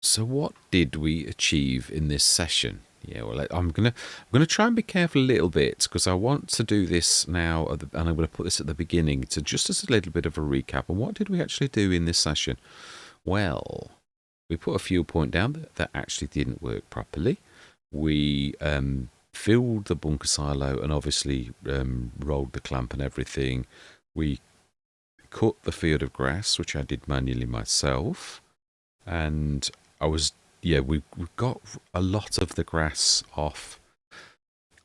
So what did we achieve in this session? Yeah, well, I'm gonna try and be careful a little bit because I want to do this now, and I'm going to put this at the beginning to just as a little bit of a recap. And what did we actually do in this session? Well, we put a fuel point down that actually didn't work properly. We filled the bunker silo and obviously rolled the clamp and everything. We cut the field of grass, which I did manually myself, and I was we got a lot of the grass off.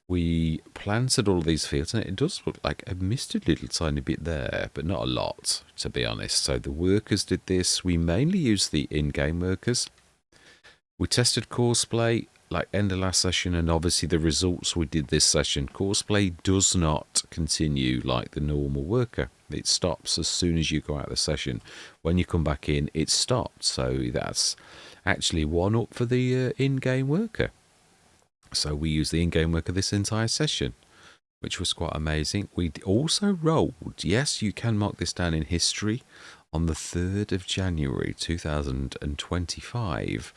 We planted all of these fields, and it does look like I missed a little tiny bit there, but not a lot, to be honest. So the workers did this. We mainly used the in-game workers. We tested Courseplay like end of last session, and obviously the results we did this session. Courseplay does not continue like the normal worker. It stops as soon as you go out of the session. When you come back in, it stopped. So that's actually one up for the in-game worker. So we used the in-game worker this entire session, which was quite amazing. We also rolled, yes, you can mark this down in history, on the 3rd of January 2025.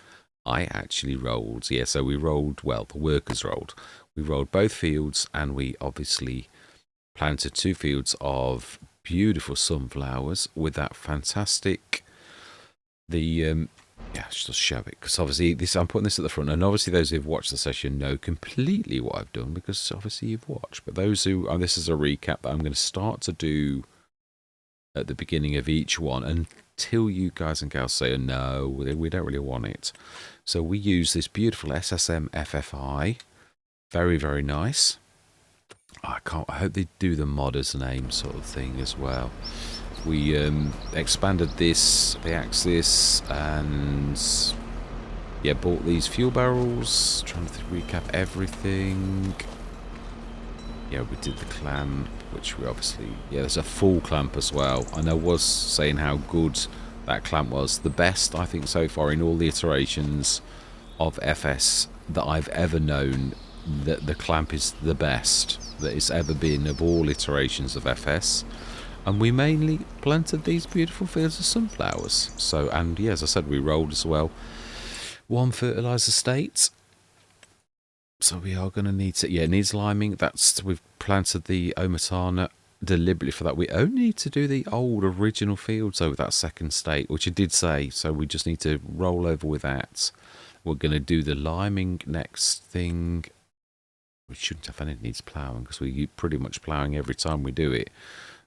I actually rolled, so we rolled, well, the workers rolled. We rolled both fields, and we obviously planted 2 fields of beautiful sunflowers with that fantastic, just show it, because obviously I'm putting this at the front, and obviously those who've watched the session know completely what I've done, because obviously you've watched. But those who, this is a recap that I'm going to start to do at the beginning of each one until you guys and gals say, no, we don't really want it. So we use this beautiful SSM FFI. Very, very nice. I hope they do the modder's name sort of thing as well. We expanded the axis, and bought these fuel barrels. Trying to recap everything. We did the clamp, which we obviously, there's a full clamp as well. And I was saying how good that clamp was. The best, I think, so far in all the iterations of FS that I've ever known, that the clamp is the best that it's ever been of all iterations of FS. And we mainly planted these beautiful fields of sunflowers. So, and as I said, we rolled as well. 1 fertilizer state. So we are going to need to, it needs liming. We've planted the Omatana deliberately for that. We only need to do the old original fields over that 2nd state, which I did say. So we just need to roll over with that. We're going to do the liming next thing. We shouldn't have any, it needs ploughing, because we're pretty much ploughing every time we do it.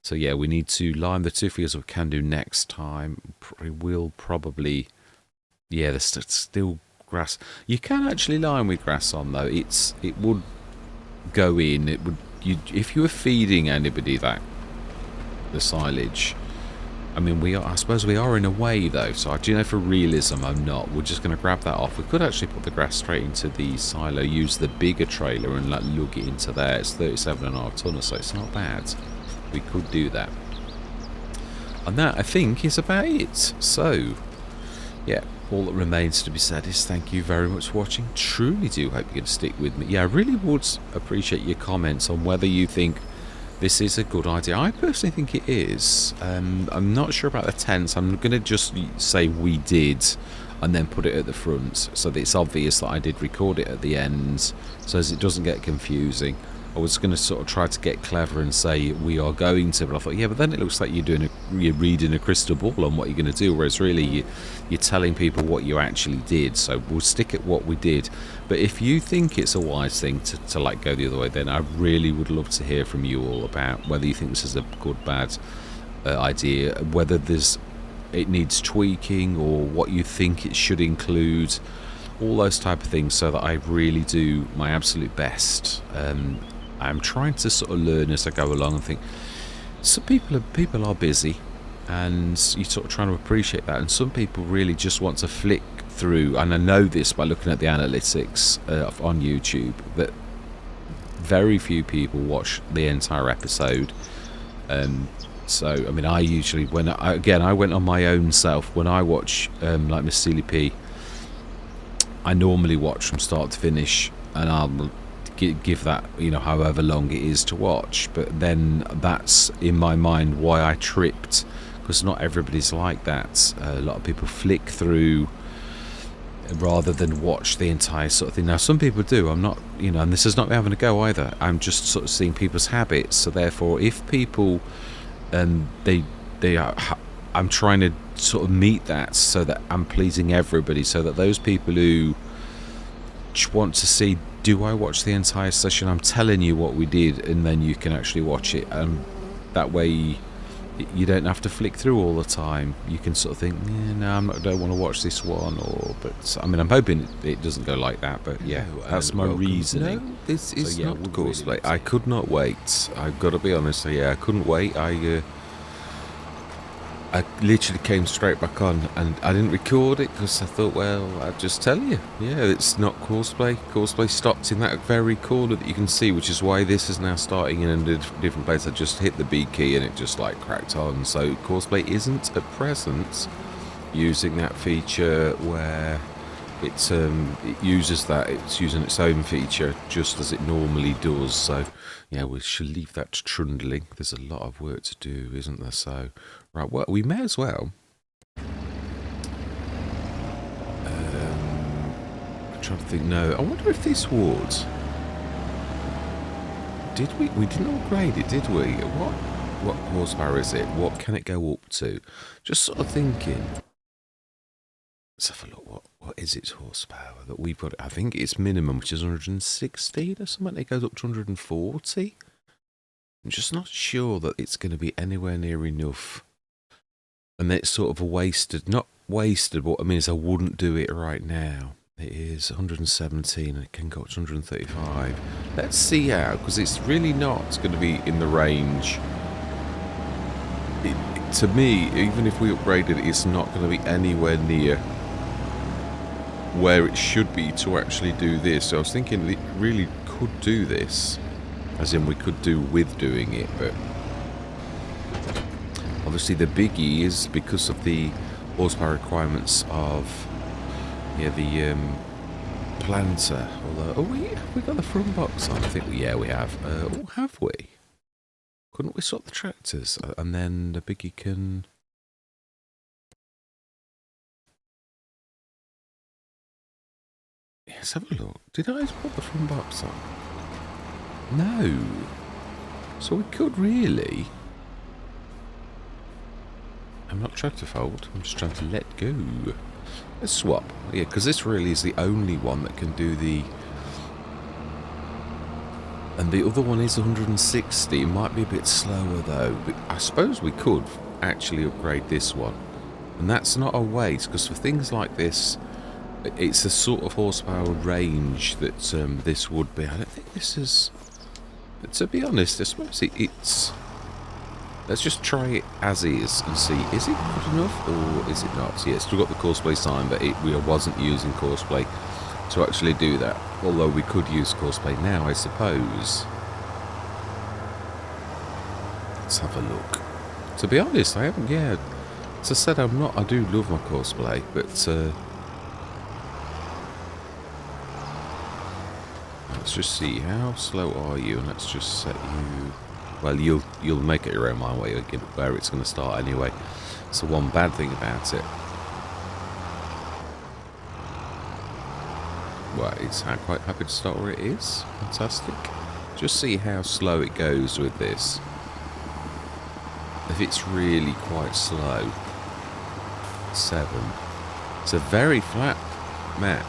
So we need to lime the 2 fields we can do next time. We will probably, there's still grass. You can actually lime with grass on though. It would go in. It would, if you were feeding anybody the silage. I mean, I suppose we are in a way though. So do you know, for realism, I'm not. We're just going to grab that off. We could actually put the grass straight into the silo, use the bigger trailer and lug it into there. It's 37.5 tonnes, so it's not bad. We could do that. And that, I think, is about it. So, all that remains to be said is thank you very much for watching. Truly do hope you're going to stick with me. I really would appreciate your comments on whether you think this is a good idea. I personally think it is. I'm not sure about the tense. I'm going to just say we did and then put it at the front so that it's obvious that I did record it at the end, so as it doesn't get confusing. I was going to sort of try to get clever and say we are going to, but I thought, but then it looks like you're reading a crystal ball on what you're going to do, whereas really you're telling people what you actually did. So we'll stick at what we did. But if you think it's a wise thing to like go the other way, then I really would love to hear from you all about whether you think this is a good, bad idea, whether it needs tweaking, or what you think it should include, all those type of things, so that I really do my absolute best. I'm trying to sort of learn as I go along and think. Some people are busy, and you're sort of trying to appreciate that. And some people really just want to flick through. And I know this by looking at the analytics on YouTube, that very few people watch the entire episode. So I mean, I usually I went on my own self when I watch like Miss Sealy P. I normally watch from start to finish, and I'll give that, however long it is to watch. But then that's in my mind why I tripped, because not everybody's like that. A lot of people flick through rather than watch the entire sort of thing. Now, some people do. I'm not, and this is not me having a go either. I'm just sort of seeing people's habits. So therefore, if people, they are, I'm trying to sort of meet that so that I'm pleasing everybody. So that those people who want to see, do I watch the entire session? I'm telling you what we did, and then you can actually watch it. That way, you don't have to flick through all the time. You can sort of think, yeah, no, I don't want to watch this one. But I mean, I'm hoping it doesn't go like that. But yeah, that's my reasoning. No, this is not cosplay. Really, I could not wait. I've got to be honest. Yeah, I couldn't wait. I literally came straight back on, and I didn't record it because I thought, well, I'd just tell you. Yeah, it's not cosplay. Cosplay stopped in that very corner that you can see, which is why this is now starting in a different place. I just hit the B key and it just like cracked on. So cosplay isn't at present using that feature where it uses that. It's using its own feature just as it normally does. So yeah, we should leave that trundling. There's a lot of work to do, isn't there? So. Right, well, we may as well. I'm trying to think. No, I wonder if this would. Did we? We didn't upgrade it, did we? What horsepower is it? What can it go up to? Just sort of thinking. Let's have a look. What is its horsepower that we've got? I think its minimum, which is 116 or something. It goes up to 140. I'm just not sure that it's going to be anywhere near enough. And it's sort of not wasted, what I mean is I wouldn't do it right now. It is 117 and it can go up to 135. Let's see how, because it's really not going to be in the range. To me, even if we upgraded it, it's not going to be anywhere near where it should be to actually do this. So I was thinking it really could do this, as in we could do with doing it, but obviously the biggie is because of the horsepower requirements of the planter. Although, we got the front box on. I think we have. Have we? Couldn't we swap the tractors and then the biggie can? Let's have a look. Did I put the front box on? No. So we could really. I'm not trying to fold, I'm just trying to let go. Let's swap. Yeah, because this really is the only one that can do the... And the other one is 160. It might be a bit slower though. But I suppose we could actually upgrade this one. And that's not a waste, because for things like this, it's a sort of horsepower range that this would be. I don't think this is... To be honest, I suppose it's... Let's just try it as is and see, is it good enough or is it not? So yeah, it's still got the Courseplay sign, but we wasn't using Courseplay to actually do that. Although we could use Courseplay now, I suppose. Let's have a look. To be honest, I haven't, yeah. As I said, I do love my Courseplay, but let's just see, how slow are you? And let's just set you... Well, you'll make it your own mind where it's going to start anyway. It's the one bad thing about it. Well, I'm quite happy to start where it is. Fantastic. Just see how slow it goes with this. If it's really quite slow. 7. It's a very flat map.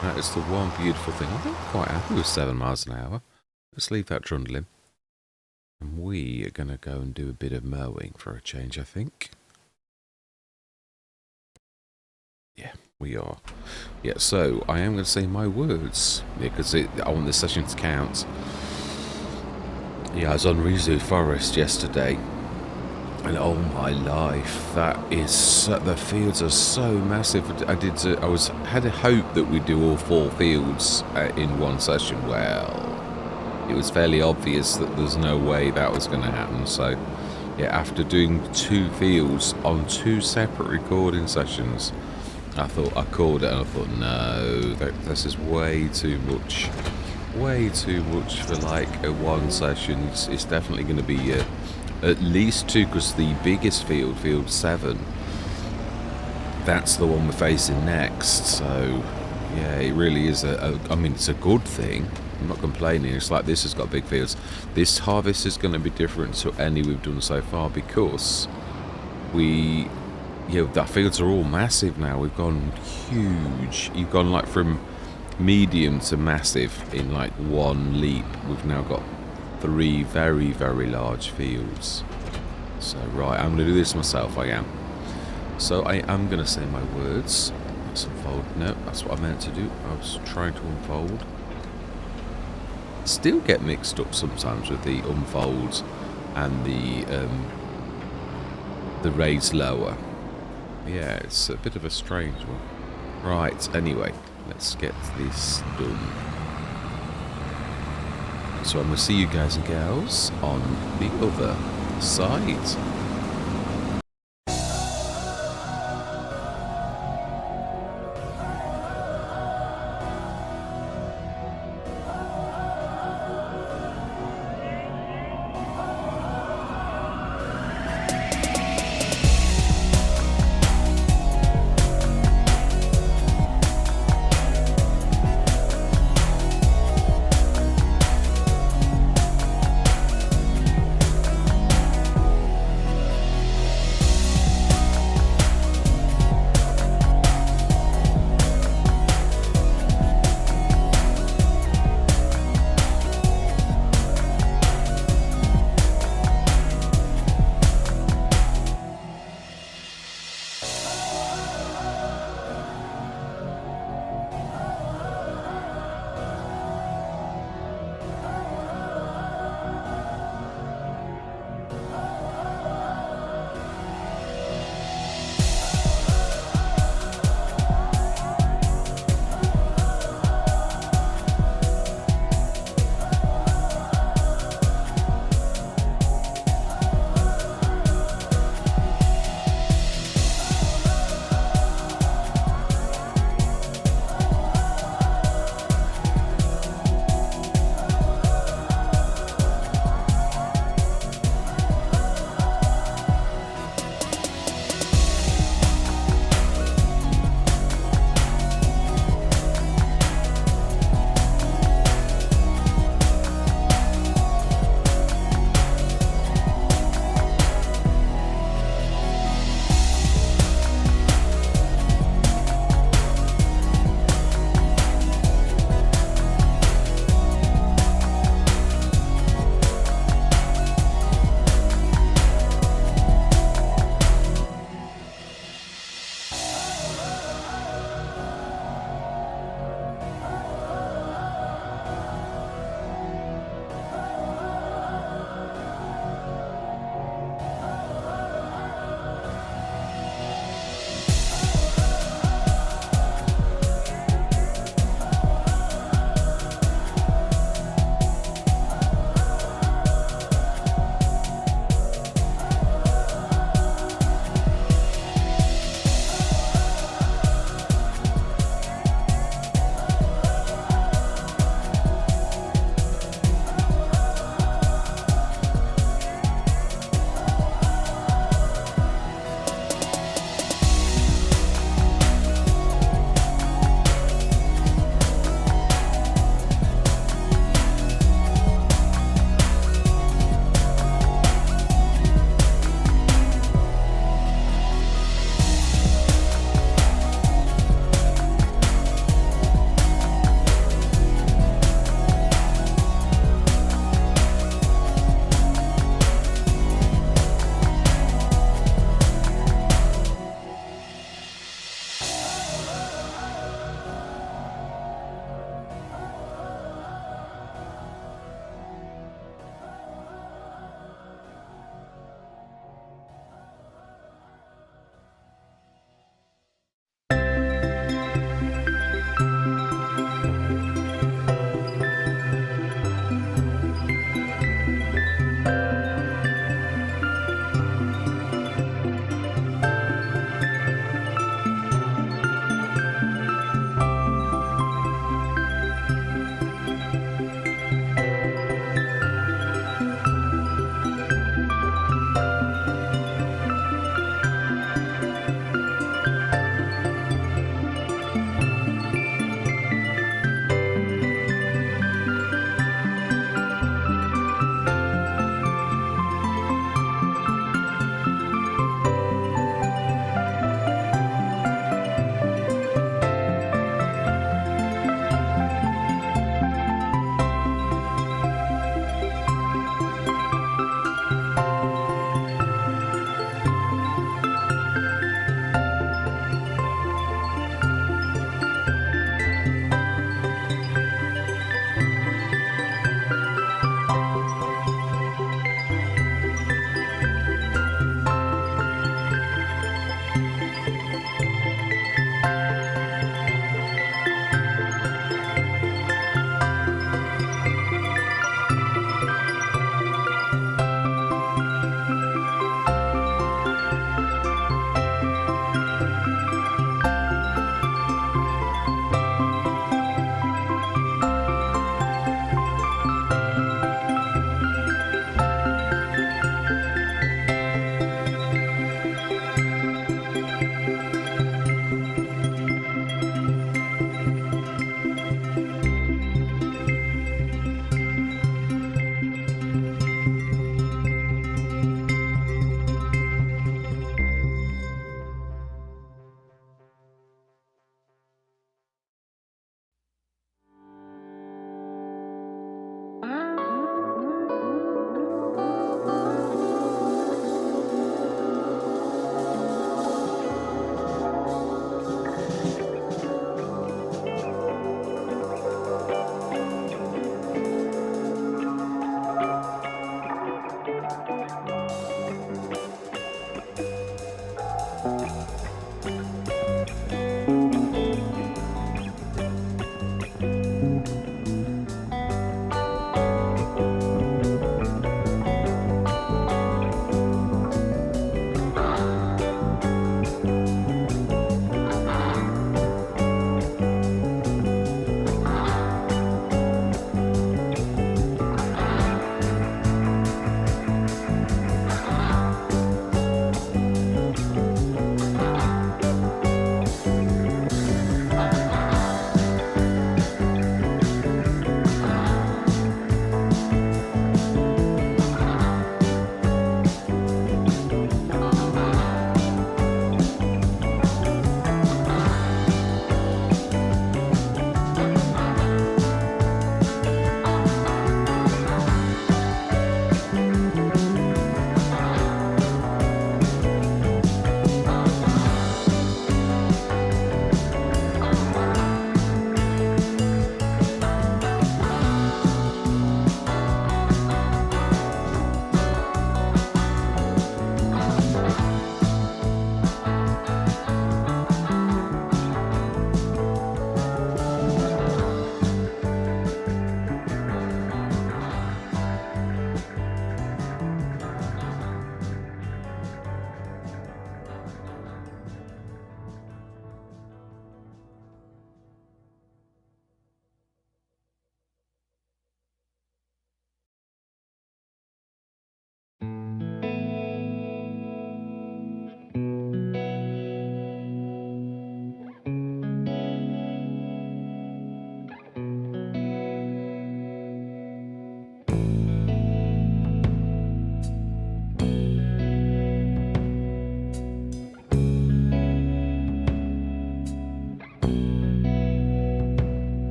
That is the one beautiful thing. I'm quite happy with 7 miles an hour. Let's leave that trundling. And we are going to go and do a bit of mowing for a change, I think. Yeah, we are. Yeah, so I am going to say my words. Yeah, because I want this session to count. Yeah, I was on Rizu Forest yesterday. And oh my life, that is... the fields are so massive. I had a hope that we'd do all 4 fields in one session. Well... It was fairly obvious that there's no way that was going to happen. So, yeah, after doing 2 fields on 2 separate recording sessions, I thought I called it and I thought, no, this is way too much. Way too much for like a 1 session. It's definitely going to be at least 2, because the biggest field, field 7, that's the one we're facing next. So yeah, it really is I mean, it's a good thing. I'm not complaining. It's like this has got big fields. This harvest is going to be different to any we've done so far because our fields are all massive now. We've gone huge. You've gone like from medium to massive in like one leap. We've now got 3 very, very large fields. So right, I'm going to do this myself. I am. So I am going to say my words. Let's unfold. No, that's what I meant to do. I was trying to unfold. Still get mixed up sometimes with the unfolds and the raise lower. Yeah, it's a bit of a strange one. Right, anyway, let's get this done. So I'm going to see you guys and gals on the other side.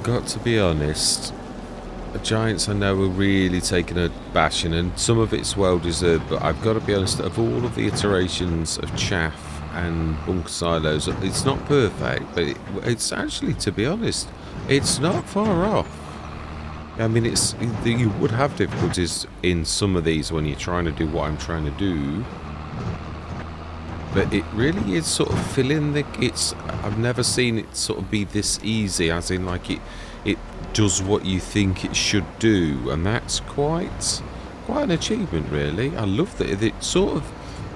got to be honest, the Giants I know are really taking a bashing, and some of it's well deserved, but I've got to be honest, of all of the iterations of chaff and bunker silos, it's not perfect, but it's actually, to be honest, it's not far off. I mean, you would have difficulties in some of these when you're trying to do what I'm trying to do, but it really is sort of filling the... I've never seen it sort of be this easy, as in like it does what you think it should do, and that's quite an achievement, really. I love that it sort of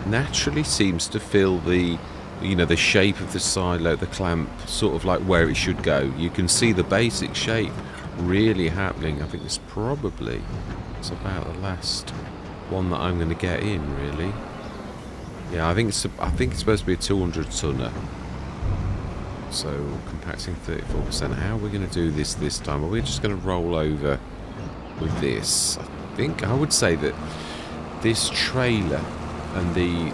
naturally seems to fill the, you know, the shape of the silo, the clamp, sort of like where it should go. You can see the basic shape really happening. I think it's about the last one that I'm going to get in, really. Yeah, I think it's supposed to be a 200 tonner. So compacting 34%. How are we going to do this time? Are we just going to roll over with this? I would say that this trailer and the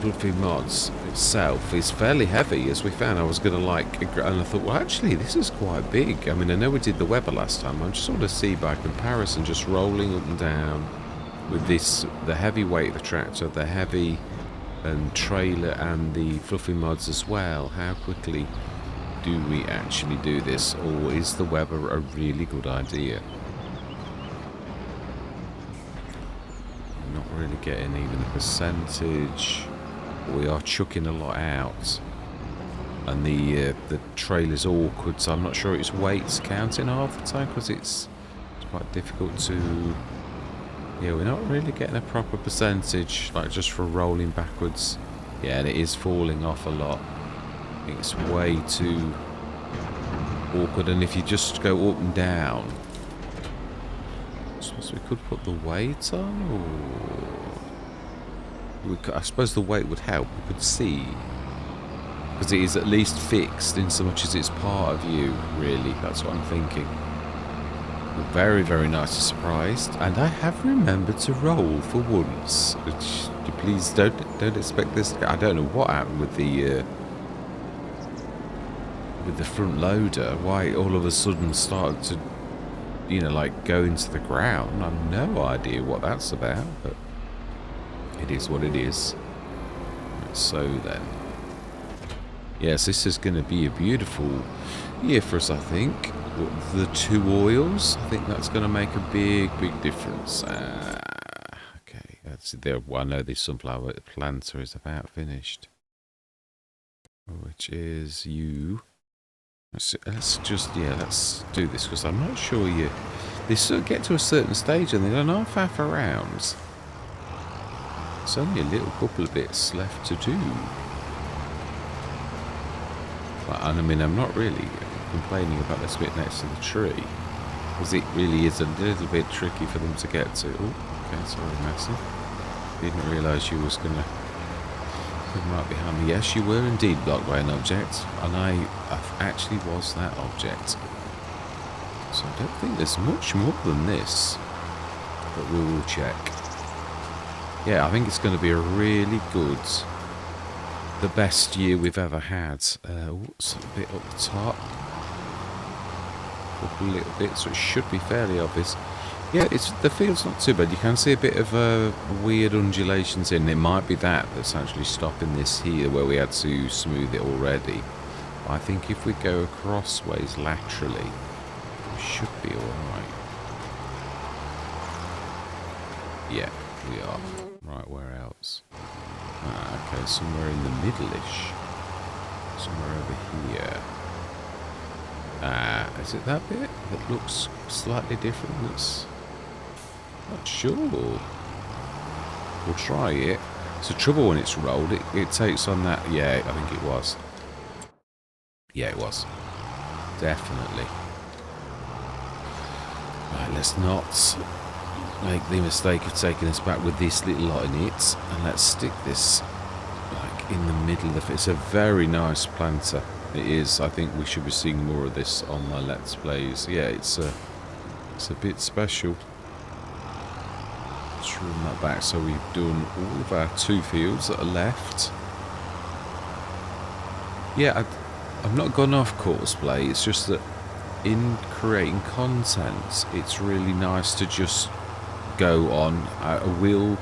fluffy mods itself is fairly heavy, as we found. I was going to and I thought, well, actually, this is quite big. I mean, I know we did the Weber last time. I just want to see by comparison, just rolling up and down with this, the heavy weight of the tractor, the heavy and trailer and the fluffy mods as well. How quickly do we actually do this, or is the Weber a really good idea? I'm not really getting even a percentage. We are chucking a lot out, and the trailer's awkward, so I'm not sure its weight's counting half the time, because it's quite difficult to... Yeah, we're not really getting a proper percentage, like just for rolling backwards. Yeah, and it is falling off a lot. It's way too awkward, and if you just go up and down... I suppose we could put the weight on, or... I suppose the weight would help, we could see. Because it is at least fixed in so much as it's part of you, really. That's what I'm thinking. Very, very nicely surprised, and I have remembered to roll for once. Which, please don't expect this. I don't know what happened with the front loader. Why all of a sudden started to, you know, like go into the ground. I've no idea what that's about, but it is what it is. So then, yes, this is going to be a beautiful year for us, I think. The two oils, I think that's going to make a big difference. Okay, that's there. Well, I know the sunflower planter is about finished, which is you. Let's do this, because I'm not sure they sort of get to a certain stage and they don't faff around. There's only a little couple of bits left to do. And I mean, I'm not really complaining about this bit next to the tree, because it really is a little bit tricky for them to get to. Oh, okay, sorry, Massive. Didn't realise you was going to come right behind me. Yes, you were indeed blocked by an object, and I actually was that object. So I don't think there's much more than this, but we will check. Yeah, I think it's going to be a really good, the best year we've ever had. It's a bit up the top. A little bit, so it should be fairly obvious. Yeah, the field's not too bad. You can see a bit of weird undulations in. It might be that's actually stopping this here, where we had to smooth it already. But I think if we go crossways laterally, we should be alright. Yeah, we are. Right, where else? Okay, somewhere in the middle-ish. Somewhere over here. Is it that bit that looks slightly different? That's not sure. We'll try it. It's the trouble when it's rolled. It takes on that. Yeah, I think it was. Yeah, it was. Definitely. Right, let's not make the mistake of taking us back with this little lot in it, and let's stick this like in the middle of it. It's a very nice planter. It is. I think we should be seeing more of this on my Let's Plays. Yeah, it's a bit special. Let's run that back. So we've done all of our 2 fields that are left. Yeah, I've not gone off course play. It's just that in creating content, it's really nice to just go on. I will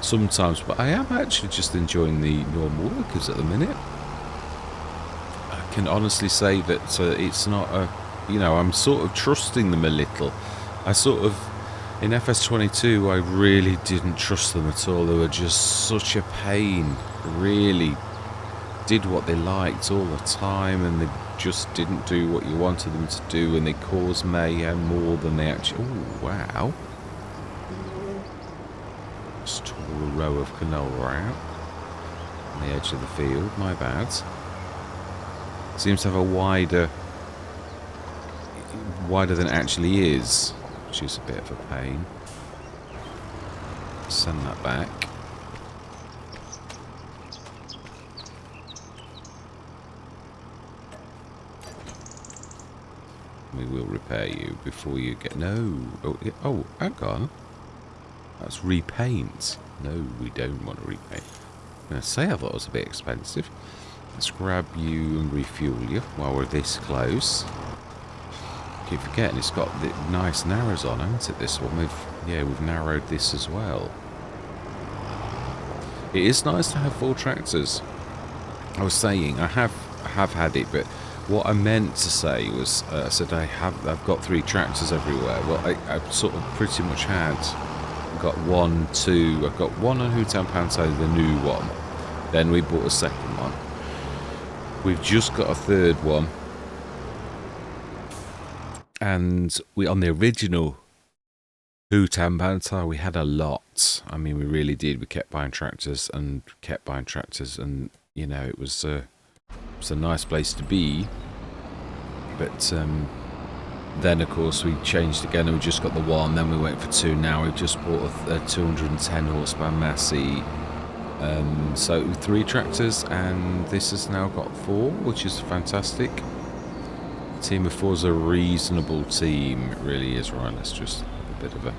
sometimes, but I am actually just enjoying the normal workers at the minute. I can honestly say that it's not a, I'm sort of trusting them a little. In FS25, I really didn't trust them at all. They were just such a pain. Really did what they liked all the time, and they just didn't do what you wanted them to do, and they caused mayhem more than they actually... Oh, wow. Just tore a row of canola out on the edge of the field. My bad. Seems to have a wider than it actually is, which is a bit of a pain. Send that back. We will repair you before you get... No. Oh, hang on. That's repaint. No, we don't want to repaint. I'm going to say I thought it was a bit expensive. Let's grab you and refuel you while we're this close. Keep forgetting it's got the nice narrows on, hasn't it, this one? We've narrowed this as well. It is nice to have 4 tractors. I was saying, I have had it, but what I meant to say was, I said I've got 3 tractors everywhere. Well, I've sort of pretty much got 1, 2. I've got one on Hootown Panto, the new one. Then we bought a second one. We've just got a third one. And on the original Hootown Panto, we had a lot. I mean, we really did. We kept buying tractors and it was a nice place to be. But then, of course, we changed again and we just got the 1. Then we went for 2. Now we've just bought a 210 horsepower Massey. So 3 tractors, and this has now got 4, which is fantastic. Team of 4 is a reasonable team. It really is. Right, let's just have a bit of a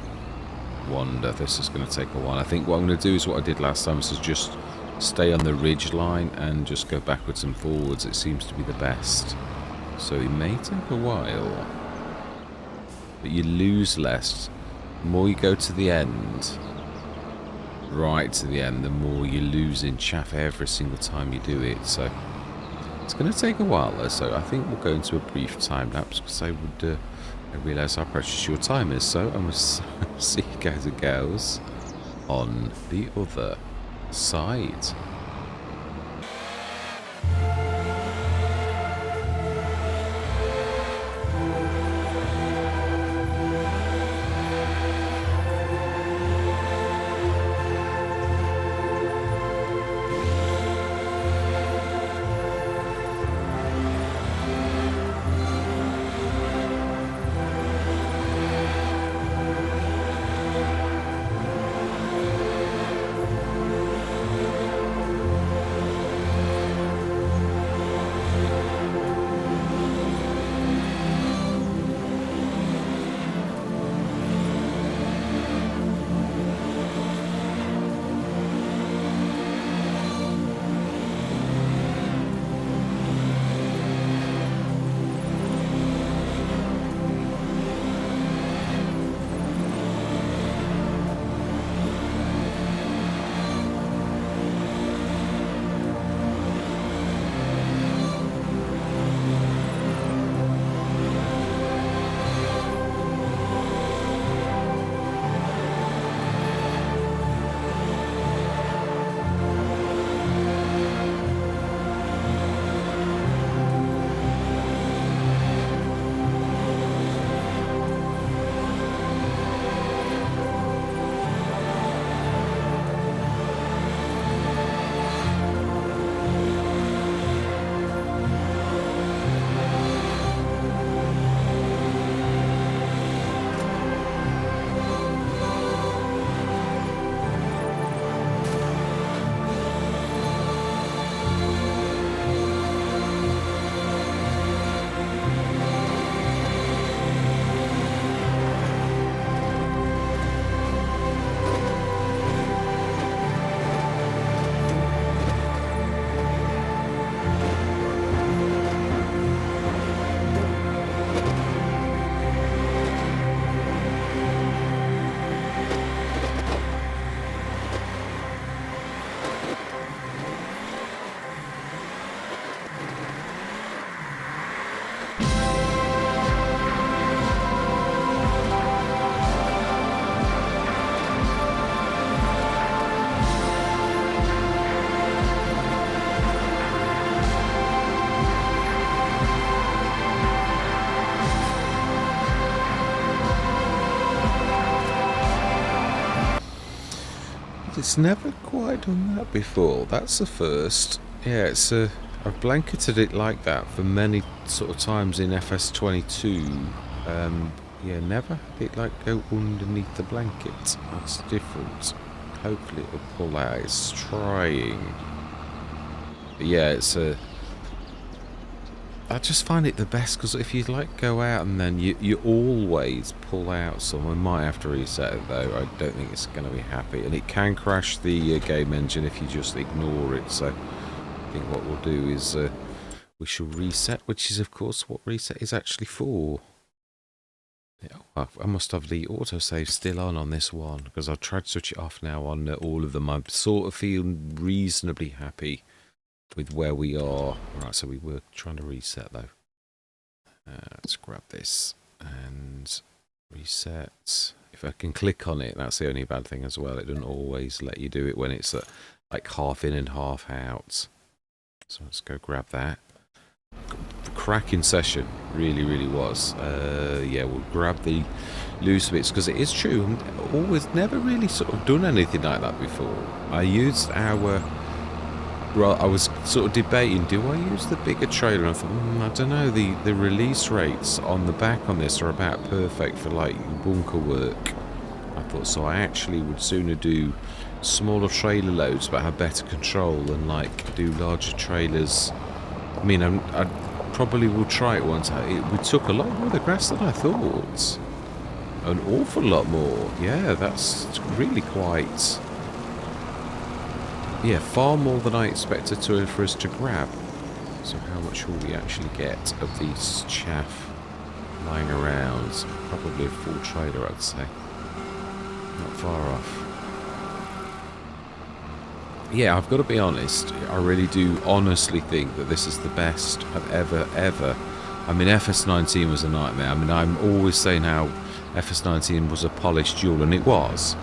wander. This is going to take a while. I think what I'm going to do is what I did last time, is just stay on the ridge line and just go backwards and forwards. It seems to be the best. So it may take a while, but you lose less. The more you go to the end, right to the end, the more you lose in chaff every single time you do it. So it's going to take a while though, so I think we'll go into a brief time lapse, because I realise how precious your time is. So I'm going to see you guys and girls on the other side. it's never quite done that before. That's the first. Yeah, it's a. I've blanketed it like that for many sort of times in FS25. Yeah, never had it like go underneath the blanket. That's different. Hopefully it'll pull out. It's trying. But yeah, it's a. I just find it the best because if you like go out and then you always pull out some. We might have to reset it though. I don't think it's going to be happy, and it can crash the game engine if you just ignore it. So I think what we'll do is we shall reset, which is of course what reset is actually for. Yeah, I must have the autosave still on this one because I've tried to switch it off now on all of them. I sort of feel reasonably happy with where we are. Right, so we were trying to reset though. Let's grab this and reset. If I can click on it, that's the only bad thing as well. It doesn't always let you do it when it's like half in and half out. So let's go grab that. Cracking session, really was. Yeah, we'll grab the loose bits because it is true. I've always never really sort of done anything like that before. I used our. Well, I was sort of debating, do I use the bigger trailer? And I thought, I don't know, the release rates on the back on this are about perfect for like bunker work. I thought, so I actually would sooner do smaller trailer loads but have better control than like do larger trailers. I mean, I probably will try it once. We took a lot more of the grass than I thought. An awful lot more. Yeah, that's really quite... Yeah, far more than I expected for us to grab. So how much will we actually get of these chaff lying around? Probably a full trailer, I'd say. Not far off. Yeah, I've got to be honest. I really do honestly think that this is the best I've ever... I mean, FS19 was a nightmare. I mean, I'm always saying how FS19 was a polished duel, and it was.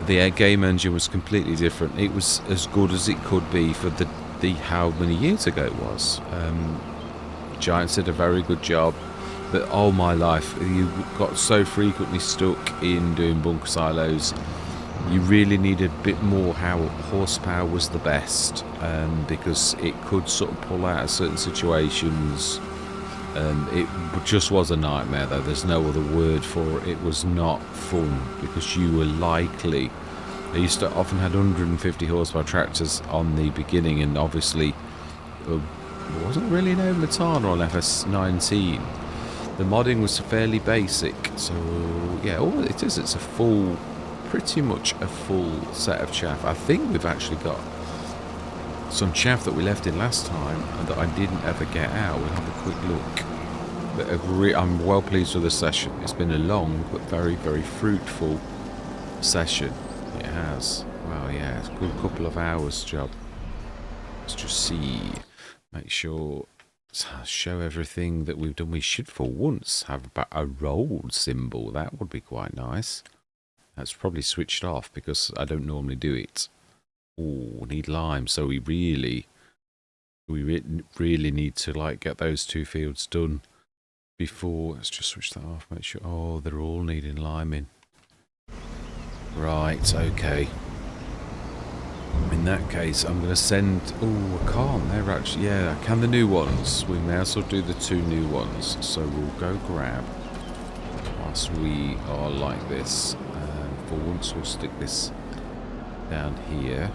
The game engine was completely different. It was as good as it could be for the how many years ago it was. Giants did a very good job, but all my life you got so frequently stuck in doing bunker silos. You really needed a bit more how horsepower was the best, because it could sort of pull out of certain situations. It just was a nightmare though, there's no other word for it. It was not fun because you were likely... They used to often had 150 horsepower tractors on the beginning, and obviously there wasn't really no Matana on FS19. The modding was fairly basic, so yeah, all it is, it's a full... pretty much a full set of chaff. I think we've actually got some chaff that we left in last time and that I didn't ever get out. We'll have a quick look. But I'm well pleased with the session. It's been a long but very fruitful session. It has. Wow, yeah, it's a good couple of hours job. Let's just see. Make sure... show everything that we've done. We should for once have a roll symbol. That would be quite nice. That's probably switched off because I don't normally do it. Oh, need lime. So we really need to like get those two fields done before. Let's just switch that off. Make sure. Oh, they're all needing liming. Right. Okay. In that case, I'm going to send... Oh, I can't. They're actually... Yeah, I can the new ones. We may as well do the two new ones. So we'll go grab whilst we are like this. For once, we'll stick this down here.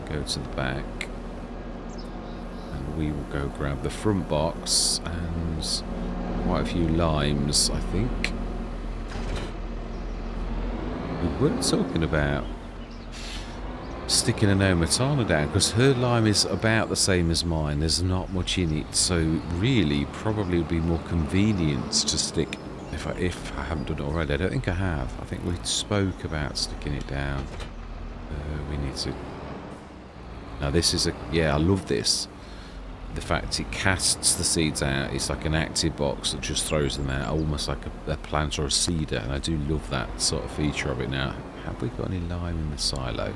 Go to the back. And we will go grab the front box and quite a few limes, I think. We weren't talking about sticking a Nomatana down because her lime is about the same as mine. There's not much in it, so really probably would be more convenient to stick... If I haven't done it already. I don't think I have. I think we spoke about sticking it down. We need to... Now this is a... Yeah, I love this. The fact it casts the seeds out. It's like an active box that just throws them out, almost like a plant or a seeder. And I do love that sort of feature of it now. Have we got any lime in the silo?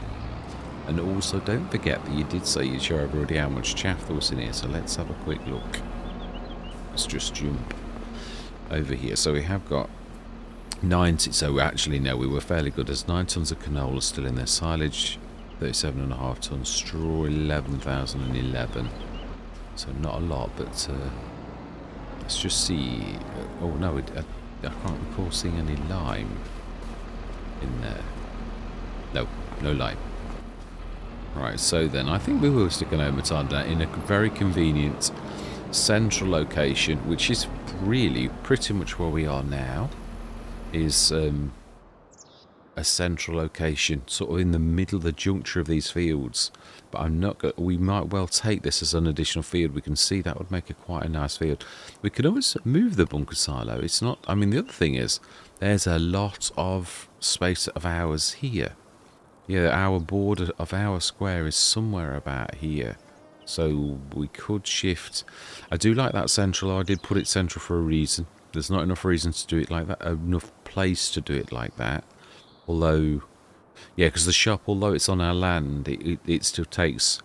And also, don't forget that you did say you'd show everybody how much chaff there was in here. So let's have a quick look. Let's just jump over here. So we have got 90. So actually, no, we were fairly good. There's 9 tons of canola still in there. Silage, 37.5 tons. Straw, 11,011. So not a lot, but let's just see. Oh no, I can't recall seeing any lime in there. No, no lime. Right, so then I think we will stick an Omatard down in a very convenient central location, which is really pretty much where we are now. Is a central location, sort of in the middle, the juncture of these fields. But I'm not. We might well take this as an additional field. We can see that would make it quite a nice field. We could always move the bunker silo. It's not. I mean, the other thing is, there's a lot of space of ours here. Yeah, our border of our square is somewhere about here. So we could shift. I do like that central. I did put it central for a reason. There's not enough reason to do it like that. Enough place to do it like that. Although, yeah, because the shop, although it's on our land, it still takes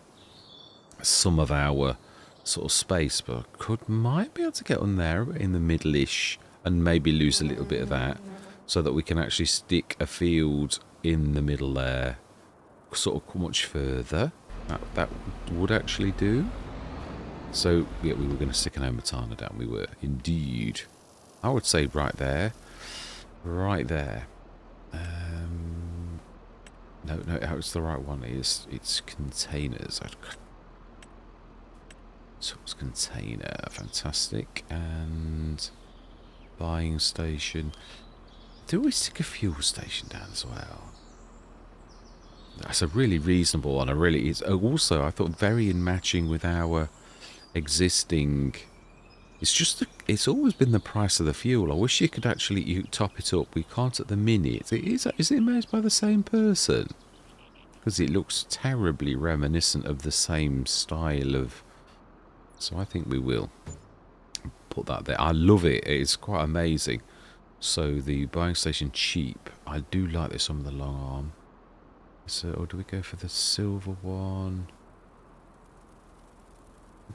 some of our sort of space. But might be able to get on there in the middle-ish and maybe lose a little bit of that, so that we can actually stick a field in the middle there, sort of much further. That would actually do. So, yeah, we were going to stick an Omatana down. We were, indeed. I would say right there. Right there. No, it's the right one. It's containers. So it's container. Fantastic. And buying station. Do we stick a fuel station down as well? That's a really reasonable one. It's also, I thought, very in matching with our existing. It's just it's always been the price of the fuel. I wish you could actually top it up. We can't at the minute. Is it made by the same person? Because it looks terribly reminiscent of the same style of. So I think we will put that there. I love it. It's quite amazing. So the buying station cheap. I do like this one with the long arm. So, or do we go for the silver one?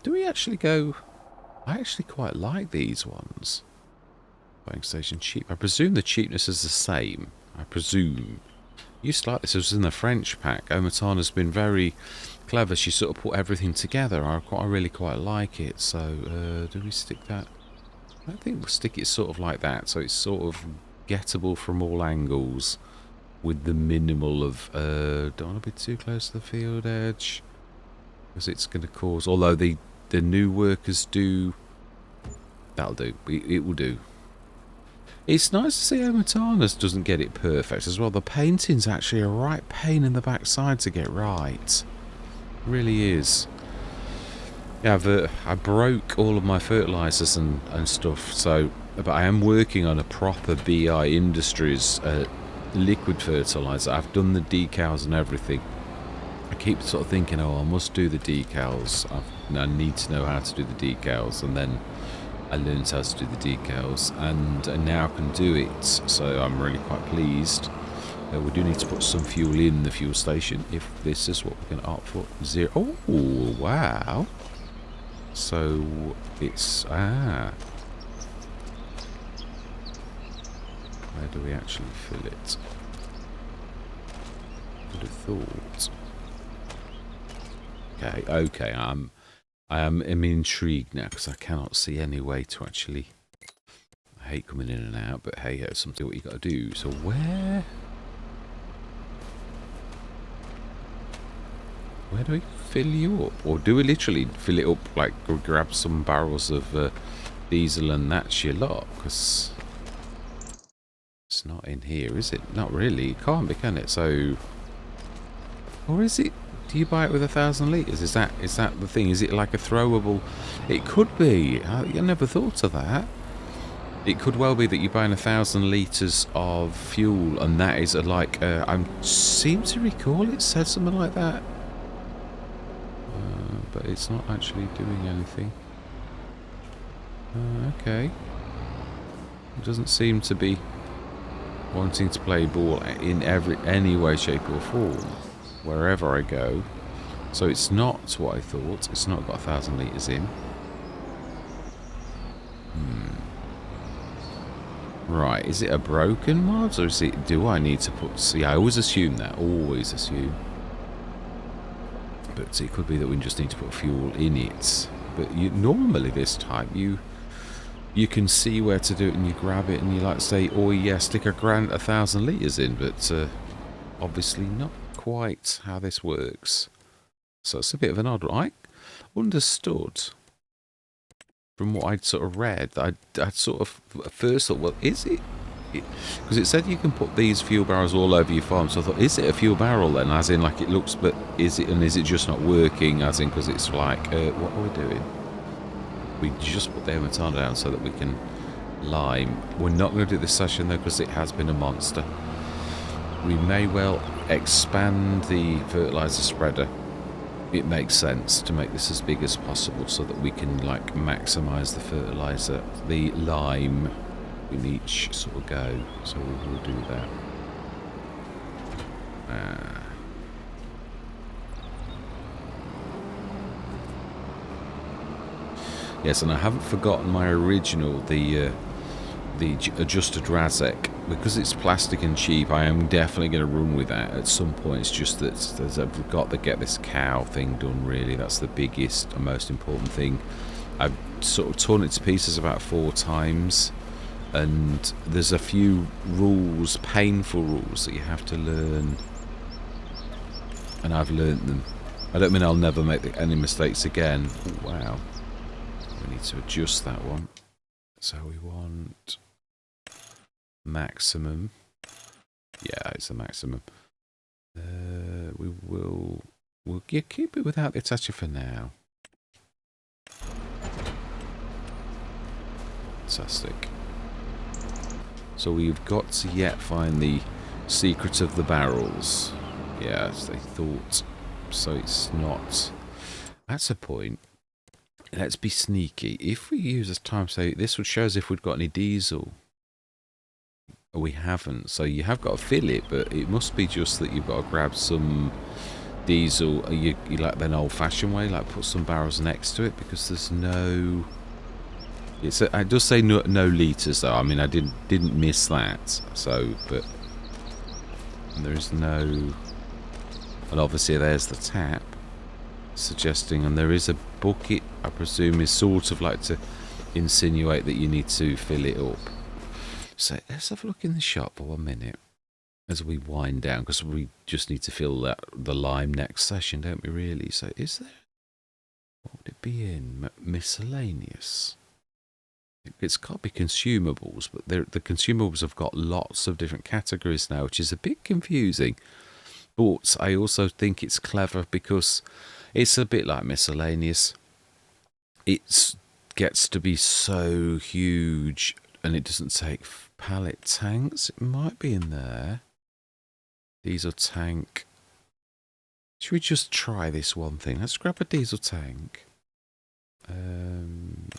Do we actually go? I actually quite like these ones. Buying station cheap. I presume the cheapness is the same. I presume. Used to like this. It was in the French pack. Omatana's been very clever. She sort of put everything together. I really quite like it. So, do we stick that? I think we'll stick it sort of like that. So it's sort of gettable from all angles. With the minimal of, don't want to be too close to the field edge, because it's going to cause, although the new workers do, that'll do, it will do. It's nice to see Omatana's doesn't get it perfect as well. The painting's actually a right pain in the backside to get right. It really is. Yeah, I broke all of my fertilisers and stuff, so, but I am working on a proper BI Industries liquid fertilizer. I've done the decals and everything. I keep sort of thinking, oh, I must do the decals. I need to know how to do the decals, and then I learned how to do the decals, and now I can do it. So I'm really quite pleased. We do need to put some fuel in the fuel station if this is what we're going to opt for. 0. Oh, wow. So it's where do we actually fill it? Would have thought. Okay. I am intrigued now because I cannot see any way to actually. I hate coming in and out, but hey, it's something what you got to do. So where do we fill you up, or do we literally fill it up like grab some barrels of diesel and that's your lot? Because it's not in here, is it? Not really. It can't be, can it? So, or is it? Do you buy it with 1,000 litres? Is that the thing? Is it like a throwable? It could be. I never thought of that. It could well be that you're buying 1,000 litres of fuel, and that is I seem to recall it said something like that, but it's not actually doing anything. Okay. It doesn't seem to be wanting to play ball in any way, shape or form wherever I go. So it's not what I thought. It's not got 1,000 litres in. Right, is it a broken mod, or is it, do I need to put, see, I always assume that, always assume. But it could be that we just need to put fuel in it. But normally this type, you can see where to do it and you grab it and you like say, oh yeah, stick 1,000 litres in, but obviously not quite how this works. So it's a bit of an odd one. I understood from what I'd sort of read, I'd sort of at first thought, well, is it? Because it said you can put these fuel barrels all over your farm, so I thought, is it a fuel barrel then? As in, like, it looks, but is it, and is it just not working? As in, because it's like, what are we doing? We just put the Hermetana down so that we can lime. We're not going to do this session though, because it has been a monster. We may well expand the fertilizer spreader. It makes sense to make this as big as possible so that we can like maximize the fertilizer, the lime in each sort of go. So we will do that. Yes, and I haven't forgotten my original, the adjusted Razek. Because it's plastic and cheap, I am definitely going to run with that at some point. It's just that I've got to get this cow thing done, really. That's the biggest and most important thing. I've sort of torn it to pieces about 4 times. And there's a few rules, painful rules, that you have to learn. And I've learnt them. I don't mean I'll never make any mistakes again. Ooh, wow. We need to adjust that one. So we want maximum. Yeah, it's the maximum. We'll keep it without the attacher for now. Fantastic. So we've got to yet find the secret of the barrels. Yes, they thought. So it's not. That's a point. Let's be sneaky. If we use this time, say this would show us if we've got any diesel. We haven't. So you have got to fill it, but it must be just that you've got to grab some diesel. You like an old-fashioned way, like put some barrels next to it, because there's no. It does say no litres though. I mean, I didn't miss that. So, but there is no. And obviously, there's the tap. Suggesting, and there is a bucket, I presume, is sort of like to insinuate that you need to fill it up. So let's have a look in the shop for 1 minute as we wind down, because we just need to fill the lime next session, don't we, really? So is there, what would it be in? Miscellaneous. It's got to be consumables, but the consumables have got lots of different categories now, which is a bit confusing. But I also think it's clever because it's a bit like miscellaneous. It gets to be so huge, and it doesn't take pallet tanks. It might be in there. Diesel tank. Should we just try this one thing? Let's grab a diesel tank. I'm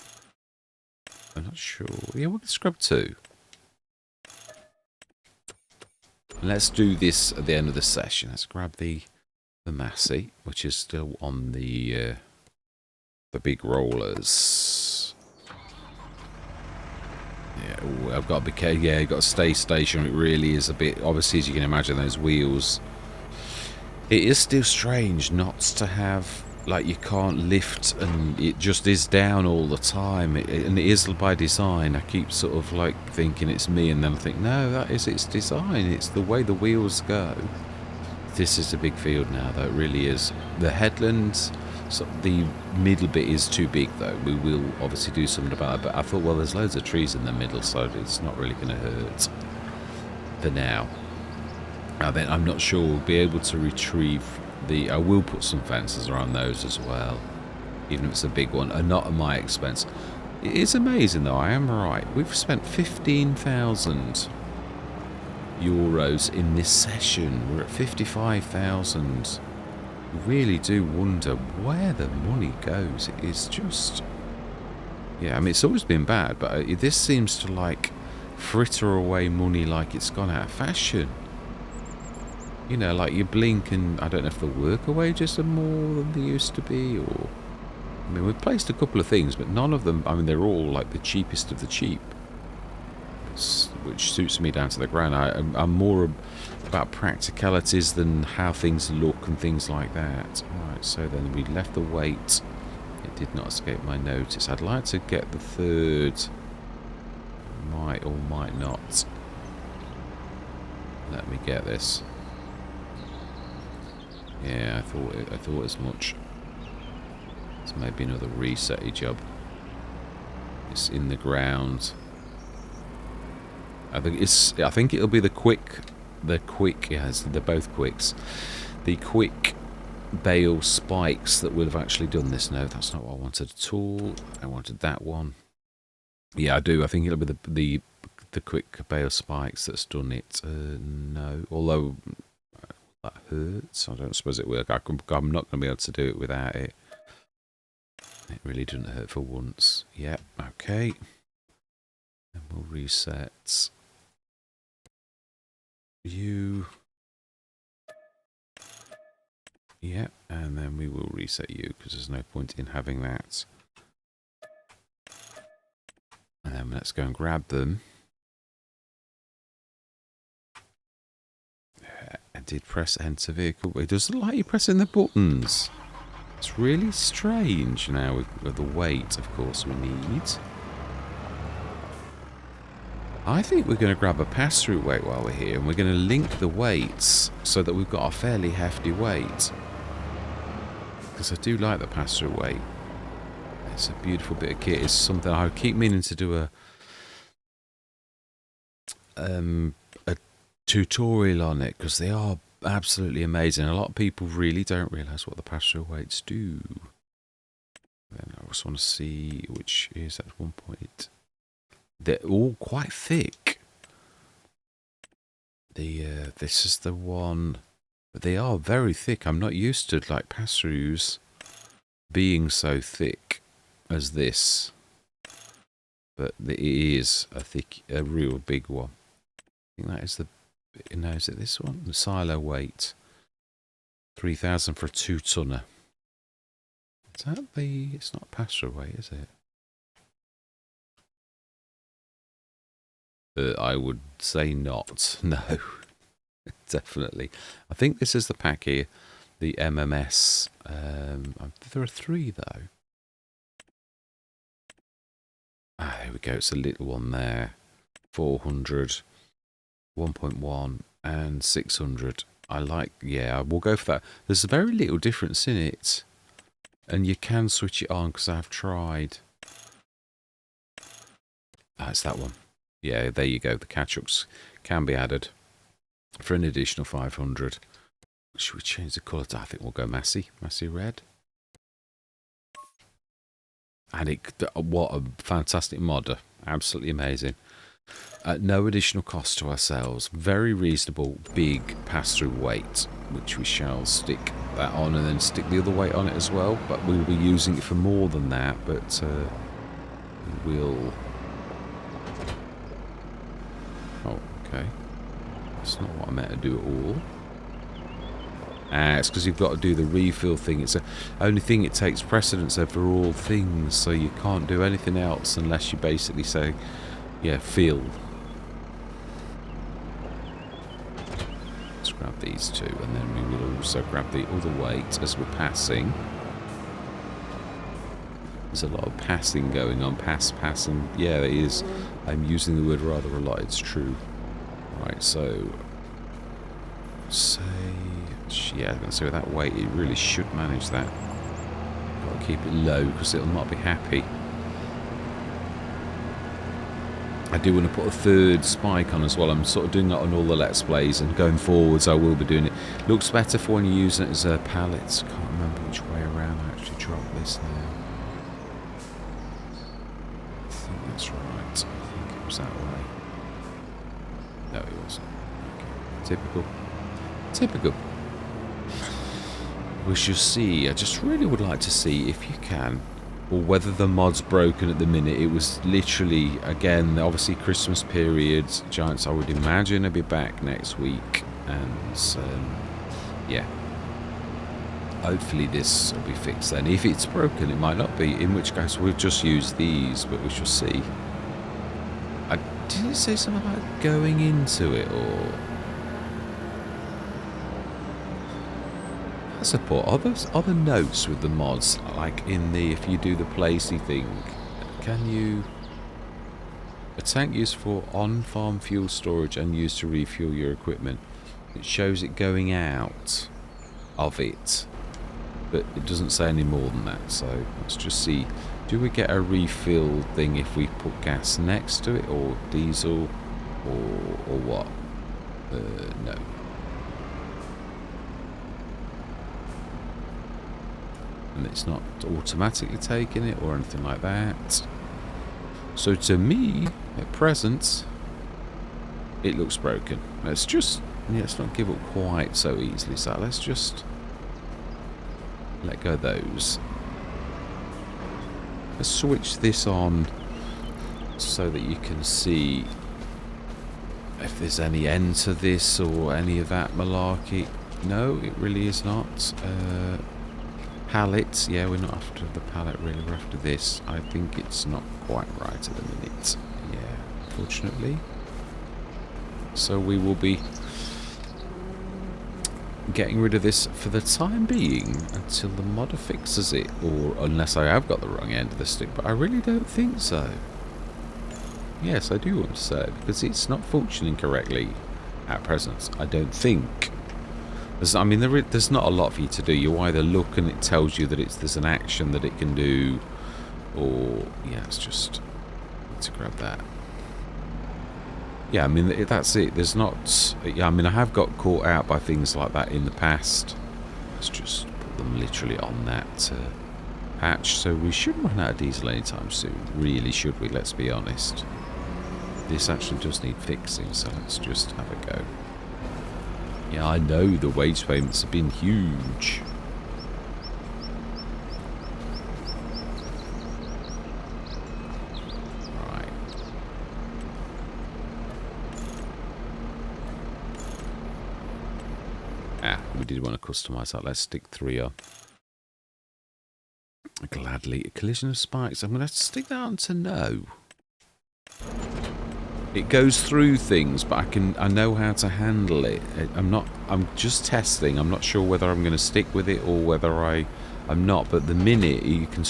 not sure. Yeah, we'll just grab 2. Let's do this at the end of the session. Let's grab the Massey, which is still on the big rollers. Yeah, ooh, I've got to be careful. Yeah, you've got to stay stationary. It really is a bit. Obviously, as you can imagine, those wheels. It is still strange not to have, like, you can't lift, and it just is down all the time. And it is by design. I keep sort of like thinking it's me, and then I think no, that is its design. It's the way the wheels go. This is a big field now, though. It really is. The headlands, so the middle bit is too big, though. We will obviously do something about it. But I thought, well, there's loads of trees in the middle, so it's not really going to hurt for now. Then I'm not sure we'll be able to retrieve the. I will put some fences around those as well, even if it's a big one, and not at my expense. It is amazing, though. I am right. We've spent 15,000 euros in this session. We're at 55,000. Really do wonder where the money goes. It is just, yeah, I mean, it's always been bad, but this seems to like fritter away money like it's gone out of fashion. You know, like you blink and I don't know if the worker wages are more than they used to be, or I mean, we've placed a couple of things, but none of them, I mean, they're all like the cheapest of the cheap. which suits me down to the ground. I'm more about practicalities than how things look and things like that. Right, so then we left the weight. It did not escape my notice. I'd like to get the third. Might or might not. Let me get this. Yeah, I thought as much. It's maybe another resetty job. It's in the ground. I think it'll be the quick. Yes, they're both quicks. The quick bale spikes that would have actually done this. No, that's not what I wanted at all. I wanted that one. Yeah, I do. I think it'll be the quick bale spikes that's done it. No, although that hurts. I don't suppose it will. I'm not going to be able to do it without it. It really didn't hurt for once. Yep, okay. And we'll reset you. Yep, and then we will reset you because there's no point in having that. And then let's go and grab them. I did press enter vehicle. It doesn't like you pressing the buttons. It's really strange. Now with the weight, of course, we need. I think we're going to grab a pass-through weight while we're here, and we're going to link the weights so that we've got a fairly hefty weight. Because I do like the pass-through weight. It's a beautiful bit of kit. It's something I keep meaning to do a tutorial on it, because they are absolutely amazing. A lot of people really don't realise what the pass-through weights do. Then I just want to see which is at 1.8. They're all quite thick. This is the one, but they are very thick. I'm not used to like pass-throughs being so thick as this, but it is a real big one. I think that is the. No, is it this one? The silo weight, 3,000 for a 2-tonner. Is that the? It's not pass-through weight, is it? I would say not. No, definitely. I think this is the pack here, the MMS. There are 3 though. Ah, there we go. It's a little one there. 400, 1.1, and 600. I like. Yeah, we'll go for that. There's very little difference in it, and you can switch it on because I've tried. Ah, it's that one. Yeah, there you go. The catch-ups can be added for an additional 500. Should we change the colour to, I think we'll go Massey Red. And what a fantastic modder. Absolutely amazing. At no additional cost to ourselves. Very reasonable, big pass-through weight, which we shall stick that on and then stick the other weight on it as well. But we'll be using it for more than that, but we'll... Oh, okay. That's not what I meant to do at all. It's because you've got to do the refill thing. It's the only thing it takes precedence over all things, so you can't do anything else unless you basically say, yeah, fill. Let's grab these 2, and then we will also grab the other weight as we're passing. There's a lot of passing going on. Passing. Yeah, it is. I'm using the word rather a lot. It's true. Right, so... Say... Yeah, so with that weight, it really should manage that. Got to keep it low, because it'll not be happy. I do want to put a 3rd spike on as well. I'm sort of doing that on all the Let's Plays, and going forwards I will be doing it. Looks better for when you're using it as a pallet. Can't remember which way around I actually dropped this now. I think that's right. I think it was that way. No, it wasn't. Okay. Typical. We shall see. I just really would like to see, if you can, or whether the mod's broken at the minute. It was literally, again, obviously Christmas period. Giants, I would imagine, will be back next week. And, yeah. Hopefully this will be fixed then. If it's broken, it might not be, in which case we'll just use these, but we shall see. it say something about going into it, or I support other notes with the mods, like in the if you do the placey thing, can you a tank used for on-farm fuel storage and used to refuel your equipment. It shows it going out of it, but it doesn't say any more than that. So let's just see. Do we get a refill thing if we put gas next to it, or diesel, or what? No. And it's not automatically taking it or anything like that. So to me, at present, it looks broken. Let's not give up quite so easily. So let's just let go of those. Let's switch this on so that you can see if there's any end to this or any of that malarkey. No, it really is not. Pallets, yeah, we're not after the pallet really, we're after this. I think it's not quite right at the minute. Yeah, unfortunately. So we will be getting rid of this for the time being until the modder fixes it, or unless I have got the wrong end of the stick, but I really don't think so. Yes, I do want to say, because it's not functioning correctly at present, I don't think. There's not a lot for you to do. You either look and it tells you that there's an action that it can do, or yeah, it's just need to grab that. Yeah, I mean that's it. There's not. Yeah, I mean I have got caught out by things like that in the past. Let's just put them literally on that patch. So we shouldn't run out of diesel anytime soon. Really, should we? Let's be honest. This actually does need fixing, so let's just have a go. Yeah, I know the wage payments have been huge. Right. We did want to customize that. Let's stick 3 on. Gladly. A collision of spikes. I'm going to have to stick that on to no. It goes through things, but I know how to handle it. I'm just testing. I'm not sure whether I'm going to stick with it or whether I'm not. But the minute you can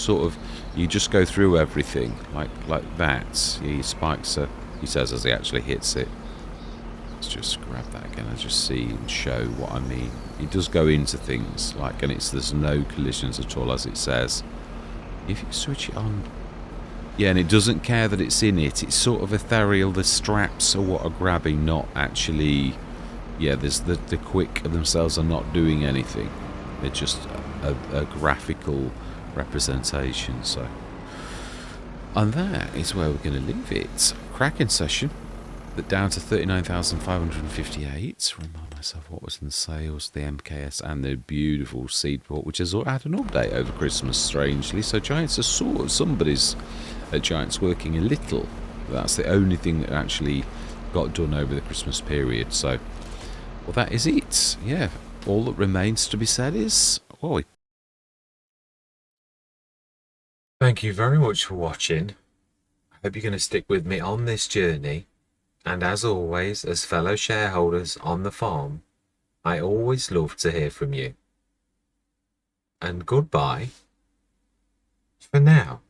you just go through everything like that. Yeah, he spikes it. He says as he actually hits it. Let's just grab that again and just see and show what I mean. It does go into things and there's no collisions at all, as it says. If you switch it on. Yeah, and it doesn't care that it's in it. It's sort of ethereal. The straps are what are grabbing, not actually. Yeah, there's the quick themselves are not doing anything. They're just a graphical representation. So, and that is where we're going to leave it. Cracking session. But down to 39,558. Remind myself what was in the sales, the MKS, and the beautiful Seedport, which has had an update over Christmas, strangely. So Giants are somebody's at Giants working a little. That's the only thing that actually got done over the Christmas period. So, well, that is it. Yeah, all that remains to be said is, well, thank you very much for watching. I hope you're going to stick with me on this journey. And as always, as fellow shareholders on the farm, I always love to hear from you. And goodbye for now.